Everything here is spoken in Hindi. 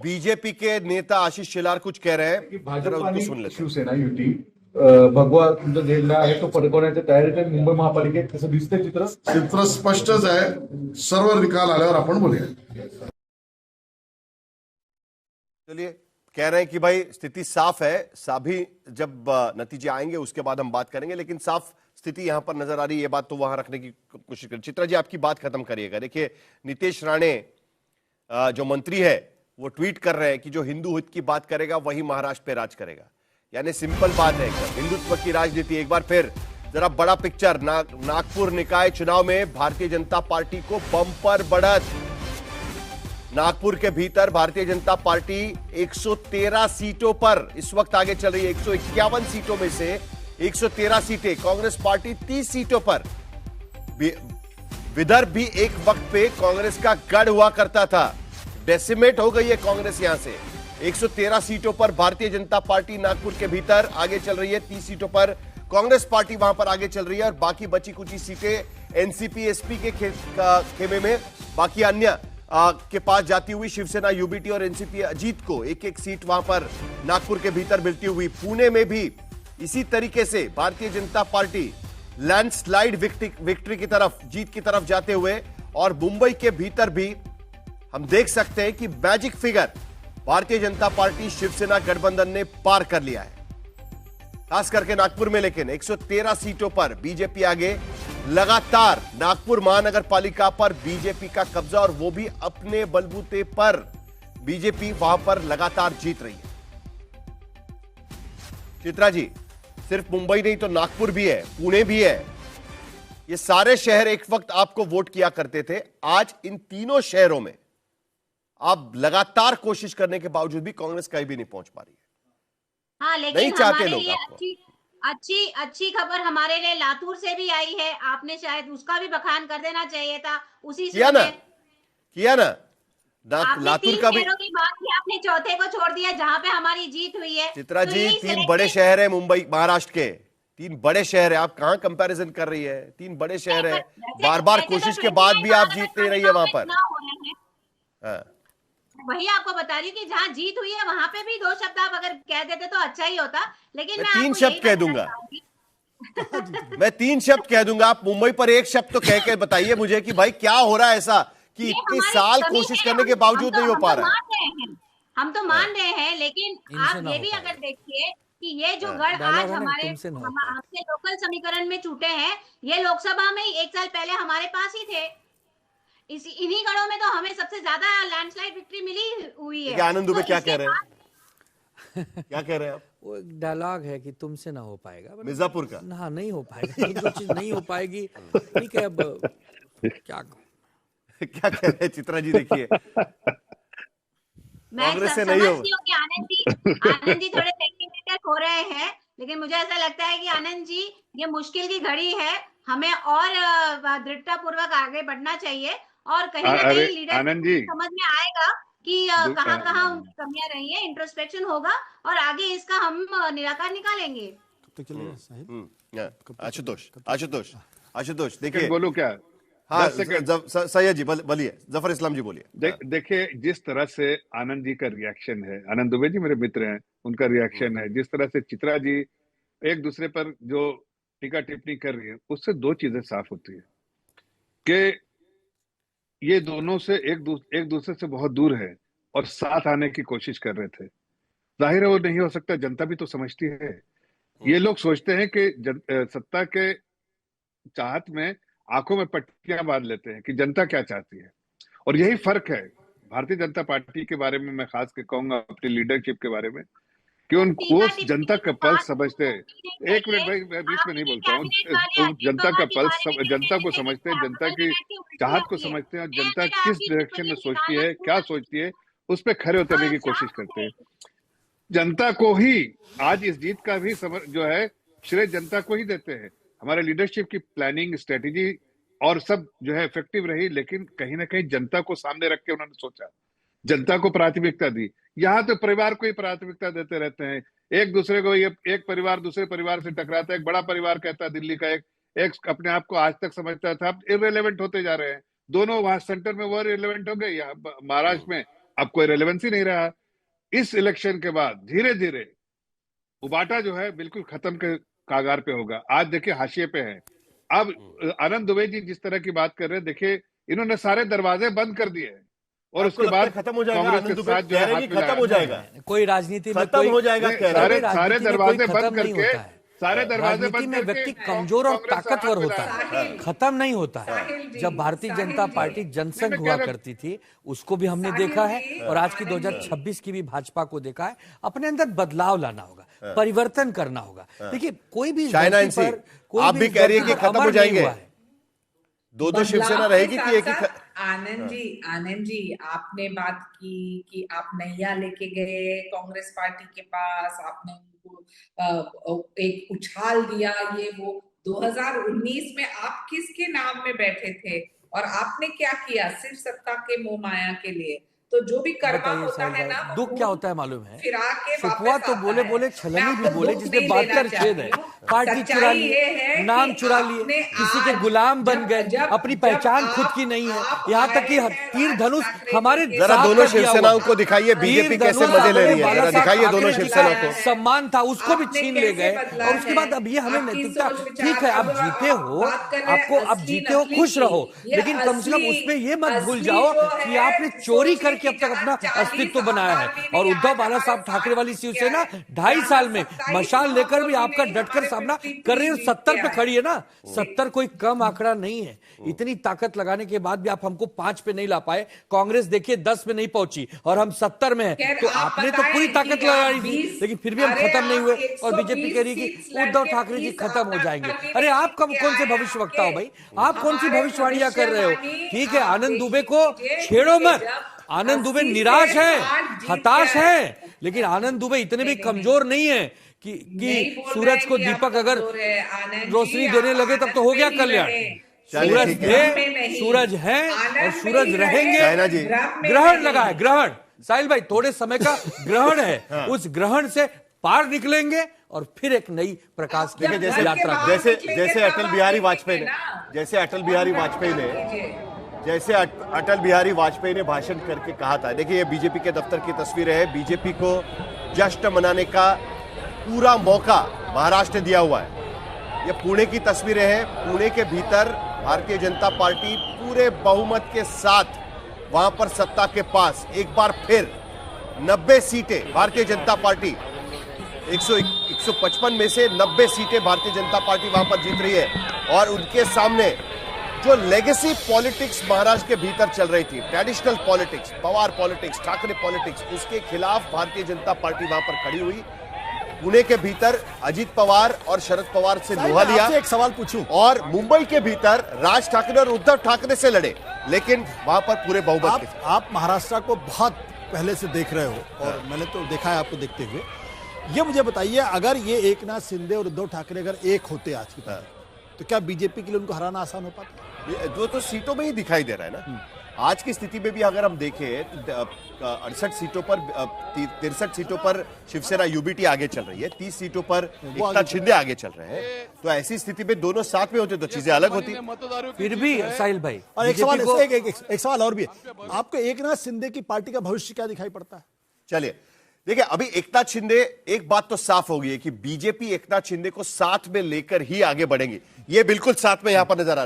बीजेपी के नेता आशीष शेलार कुछ कह रहे हैं, की जरा भाजप उनको आणि सुन लेते हैं। शिवसेना युती भगवा तुमचा झेंडा आहे तो फडकवण्याच्या तयारीत आहे मुंबई महापालिकेत, कसं दिसतंय चित्र? चित्र स्पष्टच आहे. सर्व निकाल आल्यावर आपण बोलूया. चलिए, कह रहे हैं कि भाई स्थिति साफ है, सभी जब नतीजे आएंगे उसके बाद हम बात करेंगे, लेकिन साफ स्थिति यहां पर नजर आ रही है। ये बात तो वहां रखने की कोशिश करें। चित्रा जी, आपकी बात खत्म करिएगा। देखिए, नीतीश राणे जो मंत्री है वो ट्वीट कर रहे हैं कि जो हिंदू हित की बात करेगा वही महाराष्ट्र पे राज करेगा। यानी सिंपल बात है, एकदम हिंदुत्व की राजनीति। एक बार फिर जरा बड़ा पिक्चर, नागपुर निकाय चुनाव में भारतीय जनता पार्टी को बम्पर बढ़त। नागपुर के भीतर भारतीय जनता पार्टी 113 सीटों पर इस वक्त आगे चल रही है। 151 सीटों में से 113 सीटें, कांग्रेस पार्टी 30 सीटों पर। विदर्भ भी एक वक्त पे कांग्रेस का गढ़ हुआ करता था, डेसिमेट हो गई है कांग्रेस यहां से। 113 सीटों पर भारतीय जनता पार्टी नागपुर के भीतर आगे चल रही है, 30 सीटों पर कांग्रेस पार्टी वहां पर आगे चल रही है, और बाकी बची कुछ सीटें एनसीपी एसपी के खेमे में, बाकी अन्य के पास जाती हुई विशिवसेना, यूबीटी और एनसीपी अजीत को एक एक सीट वहां पर नागपुर के भीतर मिलती हुई। पुणे में भी इसी तरीके से Bharatiya Janata party landslide victory की तरफ, जीत की तरफ जाते हुए, और मुंबई के भीतर भी हम देख सकते हैं कि magic figure Bharatiya Janata party Shiv Sena गठबंधन ने पार कर लिया है, खास करके नागपुर में। लेकिन 113 सीटों पर बीजेपी आगे। लगातार नागपुर महानगर पालिका पर बीजेपी का कब्जा, और वो भी अपने बलबूते पर बीजेपी वहां पर लगातार जीत रही है। चित्रा जी, सिर्फ मुंबई नहीं तो नागपुर भी है, पुणे भी है। ये सारे शहर एक वक्त आपको वोट किया करते थे। आज इन तीनों शहरों में आप लगातार कोशिश करने के बावजूद भी कांग्रेस कहीं भी नहीं पहुंच पा रही है। हाँ, लेकिन हमारे लिए अच्छी खबर हमारे लिए लातूर से भी आई है। आपने शायद उसका भी बखान कर देना चाहिए था। उसी किया ना लातूर का भी। की बात की, आपने चौथे को छोड़ दिया जहां पे हमारी जीत हुई है। चित्रा जी, 3 बड़े शहर है मुंबई महाराष्ट्र के, 3 बड़े शहर है। आप कहां कंपैरिजन कर रही है? 3 बड़े शहर है, बार बार कोशिश के बाद भी आप जीत नहीं रही है वहां पर। वही आपको बता रही हूँ कि जहाँ जीत हुई है वहां पे भी 2 शब्द आप अगर कह देते तो अच्छा ही होता, लेकिन मैं 3 शब्द कह दूंगा। मैं 3 शब्द कह दूंगा, आप मुंबई पर 1 शब्द तो कह के बताइए मुझे कि भाई क्या हो रहा है ऐसा कि इतने साल कोशिश करने के बावजूद नहीं हो पा रहा है। हम तो मान रहे हैं, लेकिन आप ये भी अगर देखिए कि ये जो गढ़ आज हमारे हमसे लोकल समीकरण में छूटे हैं, ये लोकसभा में 1 साल पहले हमारे पास ही थे। इन्हीं गढ़ों में तो हमें सबसे ज्यादा लैंडस्लाइड विक्ट्री मिली हुई है। आनंद दुबे क्या कह रहे हैं? क्या कह रहे हैं आप? वो एक डायलॉग है कि तुमसे ना हो पाएगा, मिर्जापुर का। हाँ, नहीं हो पाएगा, जो चीज नहीं हो पाएगी। ठीक है, अब क्या क्या कह रहे हैं चित्रा जी? देखिए, मैं समझती हूँ कि आनंद जी थोड़े सेंटिमेंटल हो रहे हैं, लेकिन मुझे ऐसा लगता है कि आनंद जी, ये मुश्किल की घड़ी है, हमें और दृढ़ता पूर्वक आगे बढ़ना चाहिए, और कहीं ना कहीं लीडर समझ में आएगा कि कहाँ उनकी कमियां रही है, इंट्रोस्पेक्शन होगा, और आगे इसका हम निराकार निकालेंगे। आशुतोष देखिए, बोलो क्या? हाँ, सैयद जी बोलिए, जफर इस्लाम जी बोलिए। देखिए, जिस तरह से आनंद जी का रिएक्शन है, आनंद दुबे जी मेरे मित्र हैं, उनका रिएक्शन है, जिस तरह से चित्रा जी एक दूसरे पर जो टीका टिप्पणी कर रही है, उससे 2 चीजें साफ होती है कि ये दोनों से एक दूसरे से बहुत दूर है और साथ आने की कोशिश कर रहे थे। जाहिर है वो नहीं हो सकता, जनता भी तो समझती है। ये लोग सोचते हैं कि सत्ता के चाहत में आंखों में पट्टियां बांध लेते हैं कि जनता क्या चाहती है, और यही फर्क है भारतीय जनता पार्टी के बारे में। मैं खास कर कहूंगा अपनी लीडरशिप के बारे में कि उस जनता का पल्स समझते हैं। 1 मिनट भाई, मैं बीच में नहीं बोलता हूँ। जनता का पल्स, जनता को समझते हैं, जनता की चाहत को समझते हैं, और जनता किस डायरेक्शन में सोचती है, क्या सोचती है, उस पर खड़े उतरने की कोशिश करते हैं। जनता को ही आज इस जीत का भी जो है श्रेय जनता को ही देते हैं। हमारे लीडरशिप की प्लानिंग, स्ट्रेटेजी और सब जो है इफेक्टिव रही, लेकिन कहीं ना कहीं जनता को सामने रख के उन्होंने सोचा, जनता को प्राथमिकता दी। यहाँ तो परिवार को ही प्राथमिकता देते रहते हैं, एक दूसरे को। ये एक परिवार दूसरे परिवार से टकराता है। एक बड़ा परिवार कहता है दिल्ली का, एक अपने आप को आज तक समझता था, अब इररिलेवेंट होते जा रहे हैं दोनों। वहां सेंटर में वो रिलेवेंट हो गए, महाराष्ट्र में अब कोई रेलेवेंसी नहीं रहा। इस इलेक्शन के बाद धीरे धीरे उबाटा जो है बिल्कुल खत्म के कागार पे होगा। आज देखिए हाशिए पे है। अब आनंद दुबे जी जिस तरह की बात कर रहे हैं, देखिए इन्होंने सारे दरवाजे बंद कर दिए हैं और आपको उसके लगता है बाद खत्म हो जाएगा? कांग्रेस आनंद के दुबे साथ जो कह है रहे हाथ हैं कि खत्म मिलाया। हो जाएगा, कोई राजनीति में खत्म हो जाएगा कह रहे हैं। सारे राजनीति में दरवाजे कोई बंद खत्म नहीं करके होता है। सारे दरवाजे राजनीति बंद में करके व्यक्ति कमजोर और कांग्रेस से ताकतवर हाथ होता है, मिलाया। खत्म नहीं होता है। साहिल जी, जब भारतीय साहिल जनता जी। पार्टी जनसंघ मैं हुआ कह रहा- करती थी, उसको भी हमने साहिल देखा है जी, और आज की आनंद जी। 2026 की भी भाजपा को देखा है। अपने अंदर बदलाव लाना होगा, परिवर्तन करना होगा। देखिए कोई भी इस चाइना धरती इनसे, पर, कोई आप भी इस कह रही है धरती कि पर खत्म हो अमर नहीं जाएंगे। हुआ है। दो शिवसेना बदलाव रहेगी के कि एक ही साथ-साथ आनंद जी आपने बात की कि आप नैया लेके गए कांग्रेस पार्टी के पास, आपने उनको एक उछाल दिया, ये वो 2019 में आप किसके नाम में बैठे थे और आपने क्या किया? सिर्फ सत्ता के मोह माया के लिए। तो जो भी कर्मा बताइए होता साहिल है भाई, ना, वो दुख क्या होता है मालूम है? फिरा के सुपुआ वापस तो आता बोले है। बोले मैं छलनी भी आपको बोले, दुख जिसमें नहीं बहत्तर देना छेद है। चाहती हूँ। पार्टी चुरा सच्चाई ली, ये है नाम कि चुरा लिए, आपने किसी के आज गुलाम बन जब- गए, जब- अपनी जब पहचान आप- खुद की नहीं है। आप यहाँ तक कि आए हैं तीर राज धनुष ठाकरे हमारे जी के जरा साथ दोनों कर दिया शिवसेनाओं हुआ। को दिखाइए बीजेपी वीर कैसे धनुष मजे ले रही है, बाला जरा साहब दिखाइए दोनों ठाकरे जी शिवसेनाओं का को। सम्मान था, उसको भी आपने छीन ले कैसे गए बदला और उसके बाद है? अब ये हमें आपकी नैतिकता, सोच विचार, ठीक है आप अब जीते आप हो, बात कर रहे हैं आपको अब असली जीते हो, नकली खुश की। रहो, ये लेकिन कम से कम असली- उसमें ये मत भूल असली जाओ जो कि है, आपने चोरी सोचिए करके अब कि तक अपना 40 अस्तित्व बनाया है। आबादी और नहीं, उद्धव आज बाला साहब हमारे ठाकरे वाली साथ शिवसेना क्या है? 2.5 साल में 27 मशाल लेकर भी आपका नहीं, डटकर हमारे सामना 53 कर रही है। 70 पे क्या है? खड़ी है ना, 70 कोई कम आंकड़ा नहीं है। इतनी ताकत लगाने के बाद भी आप हमको 5 पे नहीं ला पाए। कांग्रेस देखिए 10 में नहीं पहुंची और हम 70 में हैं। खैर, तो आप आपने तो बताएं पूरी कि ताकत आप लगाई थी, 20 लेकिन फिर भी हम अरे खत्म नहीं आप हुए। और 120 बीजेपी कह रही है सीट्स कि उद्धव लड़के ठाकरे जी 20 खत्म हो आप जाएंगे। करने अरे आप कब के कौन से आए भविष्यवक्ता हो भाई? आप कौन सी हमारे भविष्यवाणियां कर रहे हो? भविष्यवाणी ठीक है, आप आनंद दुबे देखिए, को मुझे छेड़ो मत। जब आनंद दुबे 80 से निराश है, 60 जीत हताश गया है, लेकिन आनंद दुबे इतने भी नहीं, कमजोर नहीं है कि नहीं बोल सूरज रहे को कि आप दीपक अगर कमजोर है, आनंद जी, रोशनी देने आप लगे तब तो हो आनंद गया में ही कल्याण। रहे। चलिए, सूरज ठीक है। थे, में नहीं। सूरज है आनंद और में सूरज ही रहे, रहेंगे। चाइना जी। भ्रम में ग्रहण नहीं। लगा है, ग्रहण। साहिल भाई थोड़े समय का ग्रहण है, उस ग्रहण से पार निकलेंगे और फिर एक नई प्रकाश की देखिए जैसे यात्रा बाहर करेंगे। जैसे निकलेंगे जैसे तब अटल आप बिहारी देखेंगे वाजपेयी ने ना। जैसे अटल बिहारी वाजपेयी ने जैसे अटल बिहारी वाजपेयी ने भाषण करके कहा था। देखिए ये बीजेपी के दफ्तर की तस्वीरें है। बीजेपी को जश्न मनाने का पूरा मौका महाराष्ट्र ने दिया हुआ है। ये पुणे की तस्वीरें हैं। पुणे के भीतर भारतीय जनता पार्टी पूरे बहुमत के साथ वहां पर सत्ता के पास एक बार फिर 90 सीटें भारतीय जनता पार्टी 155 में से 90 सीटें भारतीय जनता पार्टी वहां पर जीत रही है। और उनके सामने जो लेगेसी पॉलिटिक्स महाराष्ट्र के भीतर चल रही थी, traditional politics, Pawar politics, Thackeray politics, उसके खिलाफ भारतीय जनता पार्टी वहां पर खड़ी हुई। पुणे के भीतर अजीत पवार और शरद पवार से लोहा लिया। आपसे एक सवाल पूछूं, और मुंबई के भीतर राज ठाकरे और उद्धव ठाकरे से लड़े, लेकिन वहां पर पूरे बहुमत के साथ। आप महाराष्ट्र को बहुत पहले से देख रहे हो और मैंने तो देखा है आपको देखते हुए। ये मुझे बताइए, अगर ये एकनाथ शिंदे और उद्धव ठाकरे अगर एक होते आज की तारीख, तो क्या बीजेपी के लिए उनको हराना आसान हो पाता? जो तो सीटों में ही दिखाई दे रहा है ना। आज की स्थिति में भी अगर हम देखें तो 68 सीटों पर 63 सीटों पर शिवसेना यूबीटी आगे चल रही है, 30 सीटों पर एकनाथ शिंदे आगे चल रहे हैं। तो ऐसी स्थिति में दोनों साथ में होते तो चीजें अलग होती। फिर भी साहिल भाई और एक सवाल बीजेपी को- एक सवाल और भी है, आपको एकनाथ शिंदे की पार्टी का भविष्य क्या दिखाई पड़ता है? चलिए देखिए, अभी एकनाथ शिंदे, एक बात तो साफ हो गई है कि बीजेपी एकनाथ शिंदे को साथ में लेकर ही आगे बढ़ेंगी। ये बिल्कुल साथ में यहां पर नजर आ रहा